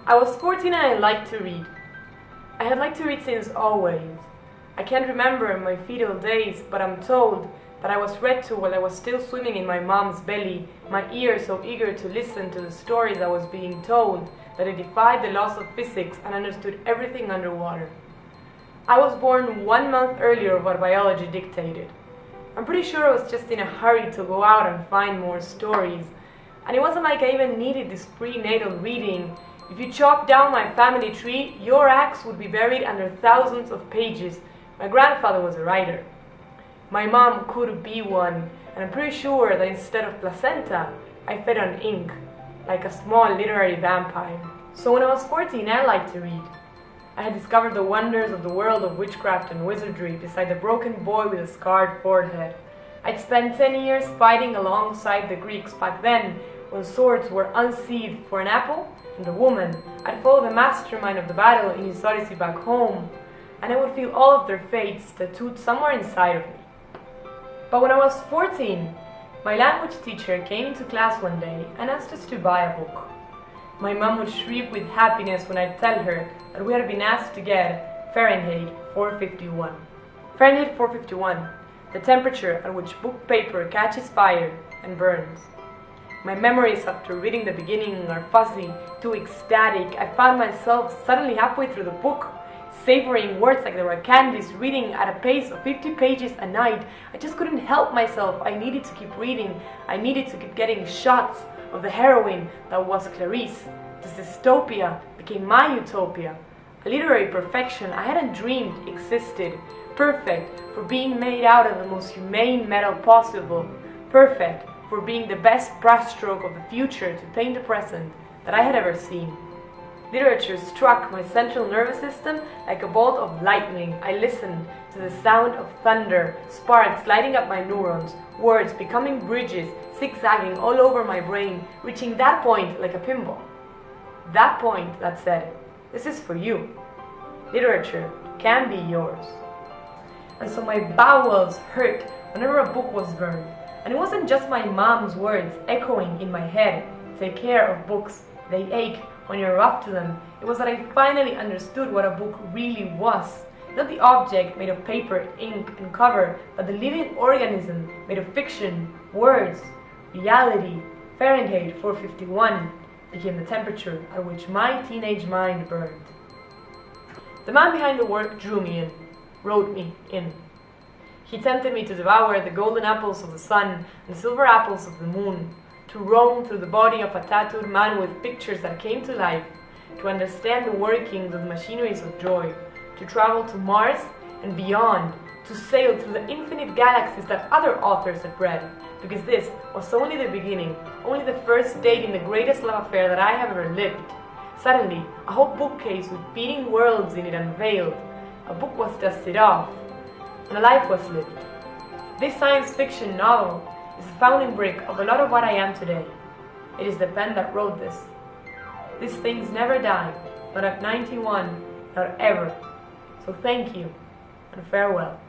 I was 14 and I liked to read. I had liked to read since always. I can't remember my fetal days, but I'm told that I was read to while I was still swimming in my mom's belly, my ears so eager to listen to the stories I was being told that I defied the laws of physics and understood everything underwater. I was born 1 month earlier of what biology dictated. I'm pretty sure I was just in a hurry to go out and find more stories, and it wasn't like I even needed this prenatal reading. If you chop down my family tree, your axe would be buried under thousands of pages. My grandfather was a writer. My mom could be one, and I'm pretty sure that instead of placenta, I fed on ink, like a small literary vampire. So when I was 14, I liked to read. I had discovered the wonders of the world of witchcraft and wizardry beside the broken boy with a scarred forehead. I'd spent 10 years fighting alongside the Greeks back then, when swords were unsheathed for an apple and a woman. I'd follow the mastermind of the battle in his odyssey back home, and I would feel all of their fates tattooed somewhere inside of me. But when I was 14, my language teacher came into class one day and asked us to buy a book. My mom would shriek with happiness when I'd tell her that we had been asked to get Farenheit 451. Farenheit 451, the temperature at which book paper catches fire and burns. My memories after reading the beginning are fuzzy, too ecstatic. I found myself suddenly halfway through the book, savoring words like they were candies, reading at a pace of 50 pages a night. I just couldn't help myself. I needed to keep reading. I needed to keep getting shots of the heroine that was Clarice. This dystopia became my utopia. A literary perfection I hadn't dreamed existed. Perfect for being made out of the most humane metal possible. Perfect for being the best brushstroke of the future to paint the present that I had ever seen. Literature struck my central nervous system like a bolt of lightning. I listened to the sound of thunder, sparks lighting up my neurons, words becoming bridges, zigzagging all over my brain, reaching that point like a pinball. That point that said, "This is for you. Literature can be yours." And so my bowels hurt whenever a book was burned. And it wasn't just my mom's words echoing in my head, "Take care of books, they ache when you're rough to them." It was that I finally understood what a book really was. Not the object made of paper, ink, and cover, but the living organism made of fiction, words, reality. Farenheit 451 became the temperature at which my teenage mind burned. The man behind the work drew me in, wrote me in. He tempted me to devour the golden apples of the sun and the silver apples of the moon, to roam through the body of a tattooed man with pictures that came to life, to understand the workings of the machineries of joy, to travel to Mars and beyond, to sail through the infinite galaxies that other authors had read, because this was only the beginning, only the first date in the greatest love affair that I have ever lived. Suddenly, a whole bookcase with beating worlds in it unveiled. A book was dusted off, and a life was lived. This science fiction novel is the founding brick of a lot of what I am today. It is the pen that wrote this. These things never die, not at 91, not ever. So thank you, and farewell.